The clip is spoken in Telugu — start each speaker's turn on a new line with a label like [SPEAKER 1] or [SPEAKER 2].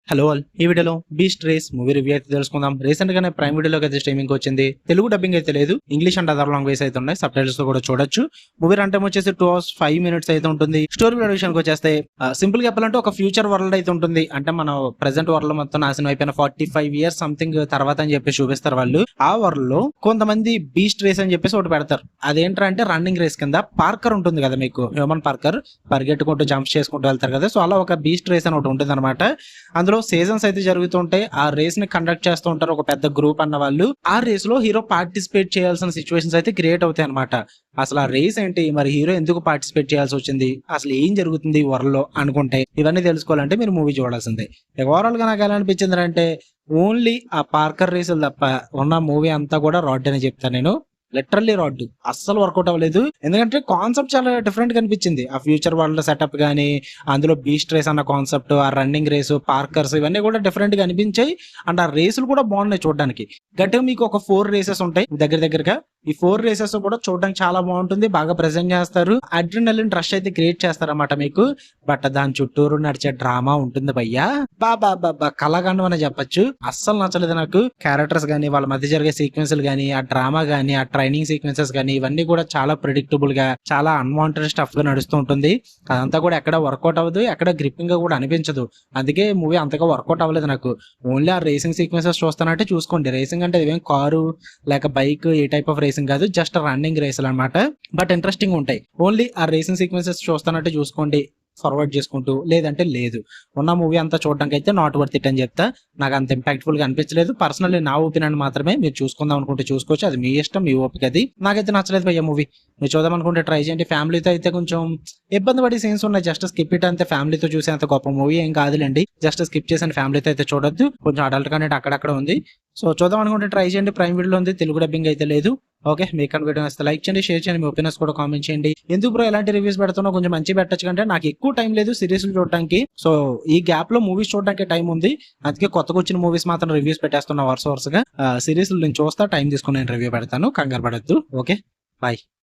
[SPEAKER 1] హలో ఆల్, ఈ వీడియోలో బీస్ట్ రేస్ మూవీ రివ్యూ అయితే తెలుసుకుందాం. రీసెంట్ గానే ప్రైమ్ వీడియోలోకి అయితే స్ట్రీమింగ్ వచ్చింది. తెలుగు డబ్బింగ్ అయితే లేదు, ఇంగ్లీష్ అండ్ అదర్ లాంగ్వేజ్ అయితే ఉన్నాయి. సబ్ టైటిల్స్ తో కూడా చూడొచ్చు. మూవీ రన్ టైం వచ్చేసి 2 hours 5 minutes అయితే ఉంటుంది. స్టోరీ విషయానికి వచ్చేస్తే సింపుల్ గా చెప్పాలంటే ఒక ఫ్యూచర్ వరల్డ్ అయితే ఉంటుంది. అంటే మన ప్రెసెంట్ వరల్డ్ మొత్తం నాశనం అయిపోయిన 45 years సంథింగ్ తర్వాత అని చెప్పి చూపిస్తారు వాళ్ళు. ఆ వరల్డ్ లో కొంతమంది బీస్ట్ రేస్ అని చెప్పేసి ఒకటి పెడతారు. అదేంటంటే రన్నింగ్ రేస్ కింద పార్కర్ ఉంటుంది కదా, మీకు హ్యూమన్ పార్కర్ పరిగెట్టుకుంటూ జంప్స్ చేసుకుంటూ వెళ్తారు కదా. సో అలా ఒక బీస్ట్ రేస్ అని ఒకటి ఉంటుంది అనమాట. అందులో సీజన్స్ అయితే జరుగుతుంటాయి. ఆ రేస్ ని కండక్ట్ చేస్తూ ఉంటారు ఒక పెద్ద గ్రూప్ అన్న వాళ్ళు. ఆ రేస్ లో హీరో పార్టిసిపేట్ చేయాల్సిన సిచ్యువేషన్స్ అయితే క్రియేట్ అవుతాయి అనమాట. అసలు ఆ రేస్ ఏంటి, మరి హీరో ఎందుకు పార్టిసిపేట్ చేయాల్సి వచ్చింది, అసలు ఏం జరుగుతుంది ఈ వరల్డ్ లో అనుకుంటే ఇవన్నీ తెలుసుకోవాలంటే మీరు మూవీ చూడాల్సిందే. ఓవరాల్ గా నాకు ఎలా అనిపించింది అంటే ఓన్లీ ఆ పార్కర్ రేసులు తప్ప ఉన్న మూవీ అంతా కూడా రాడ్ అని చెప్తాను నేను. లిటరల్లీ రాడ్ అస్సలు వర్కౌట్ అవ్వలేదు. ఎందుకంటే కాన్సెప్ట్ చాలా డిఫరెంట్ గా అనిపించింది. ఆ ఫ్యూచర్ వరల్డ్ సెటప్ గానీ, అందులో బీస్ట్ రేస్ అన్న కాన్సెప్ట్, ఆ రన్నింగ్ రేసు, పార్కర్స్ ఇవన్నీ కూడా డిఫరెంట్ గా అనిపించాయి. అండ్ ఆ రేసులు కూడా బాగున్నాయి చూడడానికి. గట్టిగా మీకు ఒక 4 రేసెస్ ఉంటాయి దగ్గరగా. ఈ 4 రేసెస్ కూడా చూడడానికి చాలా బాగుంటుంది. బాగా ప్రెజెంట్ చేస్తారు. అడ్రినలిన్ రష్ అయితే క్రియేట్ చేస్తారన్నమాట మీకు. బట్ దాని చుట్టూరు నడిచే డ్రామా ఉంటుంది భయ్యా, బాబా కలగండం అని చెప్పొచ్చు. అస్సలు నచ్చలేదు నాకు. క్యారెక్టర్స్ గానీ, వాళ్ళ మధ్య జరిగే సీక్వెన్సులు గానీ, ఆ డ్రామా గానీ, ఆ ట్రైనింగ్ సీక్వెన్సెస్ గానీ, ఇవన్నీ కూడా చాలా ప్రిడిక్టబుల్ గా, చాలా అన్వాంటెడ్ స్టఫ్ గా నడుస్తూ ఉంటుంది. అదంతా కూడా ఎక్కడ వర్కౌట్ అవ్వదు, ఎక్కడ గ్రిప్పింగ్ గా కూడా అనిపించదు. అందుకే మూవీ అంతగా వర్కౌట్ అవ్వలేదు నాకు. ఓన్లీ ఆ రేసింగ్ సీక్వెన్సెస్ చూస్తానంటే చూసుకోండి. రేసింగ్ అంటే ఇవేం కారు లేక bike A type of racing కాదు, జస్ట్ రన్నింగ్ రేసులు అనమాట. బట్ ఇంట్రెస్టింగ్ ఉంటాయి. ఓన్లీ ఆ రేసింగ్ సీక్వెన్సెస్ చూస్తానంటే చూసుకోండి, ఫార్వర్డ్ చేసుకుంటూ. లేదంటే లేదు. ఉన్న మూవీ అంతా చూడడానికి అయితే నాట్ వర్త్ ఇట్ అని చెప్తా. నాకు అంత ఇంపాక్ట్ఫుల్ గా అనిపించలేదు. పర్సనల్లీ నా ఒపీనియన్ మాత్రమే. మీరు చూసుకుందాం అనుకుంటే చూసుకోవచ్చు, అది మీ ఇష్టం, మీ ఓపిక. అది నాకైతే నచ్చలేదు భయ్య మూవీ. మీరు చూద్దాం అనుకుంటే ట్రై చేయండి. ఫ్యామిలీతో అయితే కొంచెం ఇబ్బంది పడే సీన్స్ ఉన్నాయి, జస్ట్ స్కిప్ ఇట్ అంతే. ఫ్యామిలీతో చూసే అంత గొప్ప మూవీ ఏం కాదులేండి, జస్ట్ స్కిప్ చేసిన ఫ్యామిలీతో అయితే చూడొద్దు. కొంచెం అడల్ట్ కంటెంట్ అక్కడక్కడ ఉంది. సో చూద్దాం అనుకుంటే ట్రై చేయండి. ప్రైమ్ వీడియోలో ఉంది, తెలుగు డబ్బింగ్ అయితే లేదు. ఓకే, మీకు వీడియో వస్తే లైక్ చేయండి, షేర్ చేయండి, మీ ఒపీనియన్స్ కూడా కామెంట్ చేయండి. ఎందుకు బ్రో ఎలాంటి రివ్యూస్ పెడుతున్నా, కొంచెం మంచి పెట్టచ్చు కంటే నాకు ఎక్కువ టైం లేదు సిరీస్ చూడడానికి. సో ఈ గ్యాప్ లో మూవీస్ చూడడానికి టైం ఉంది. అందుకే కొత్తగా వచ్చిన మూవీస్ మాత్రం రివ్యూస్ పెట్టేస్తున్నా వరుసగా. సిరీస్ నేను చూస్తా, టైం తీసుకుని నేను రివ్యూ పెడతాను, కంగారు పడద్దు. Okay, bye.